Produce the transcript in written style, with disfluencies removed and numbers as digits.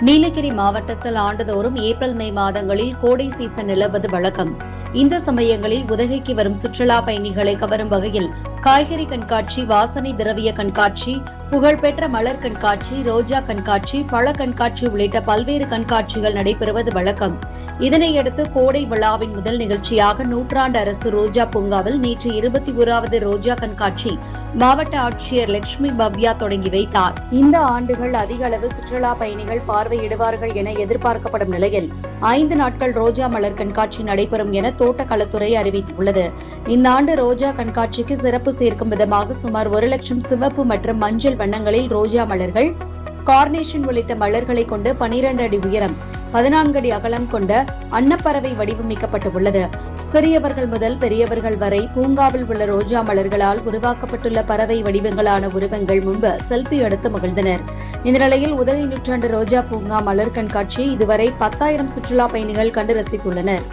நீலகிரி மாவட்டத்தில் ஆண்டுதோறும் April May மாதங்களில் கோடை சீசன் நிலவுவது வழக்கம். இந்த சமயங்களில் உதகைக்கு வரும் சுற்றுலா பயணிகளை கவரும் வகையில் காய்கறி கண்காட்சி, வாசனை திரவிய கண்காட்சி, புகழ்பெற்ற மலர் கண்காட்சி, ரோஜா கண்காட்சி, பழ கண்காட்சி உள்ளிட்ட பல்வேறு கண்காட்சிகள் நடைபெறுவது வழக்கம். இதனையடுத்து கோடை விழாவின் முதல் நிகழ்ச்சியாக நூற்றாண்டு அரசு ரோஜா பூங்காவில் நேற்று 21வது ரோஜா கண்காட்சி மாவட்ட ஆட்சியர் லட்சுமி பவ்யா தொடங்கி வைத்தார். இந்த ஆண்டுகள் அதிக அளவு சுற்றுலா பயணிகள் பார்வையிடுவார்கள் என எதிர்பார்க்கப்படும் நிலையில் 5 நாட்கள் ரோஜா மலர் கண்காட்சி நடைபெறும் என தோட்டக்கலைத்துறை அறிவித்துள்ளது. இந்த ஆண்டு ரோஜா கண்காட்சிக்கு சிறப்பு சேர்க்கும் விதமாக சுமார் 1 லட்சம் சிவப்பு மற்றும் மஞ்சள் வண்ணங்களில் ரோஜா மலர்கள், கார்னேஷன் உள்ளிட்ட மலர்களை கொண்டு 12 அடி உயரம், 14 அடி அகலம் கொண்ட அன்னப்பறவை வடிவமைக்கப்பட்டுள்ளது. சிறியவர்கள் முதல் பெரியவர்கள் வரை பூங்காவில் உள்ள ரோஜா மலர்களால் உருவாக்கப்பட்டுள்ள பறவை வடிவங்களான உருவங்கள் முன்பு செல்பி எடுத்து மகிழ்ந்தனர். இந்த நிலையில் உதகை நூற்றாண்டு ரோஜா பூங்கா மலர் கண்காட்சியை இதுவரை 10,000 சுற்றுலா பயணிகள் கண்டு ரசித்துள்ளனர்.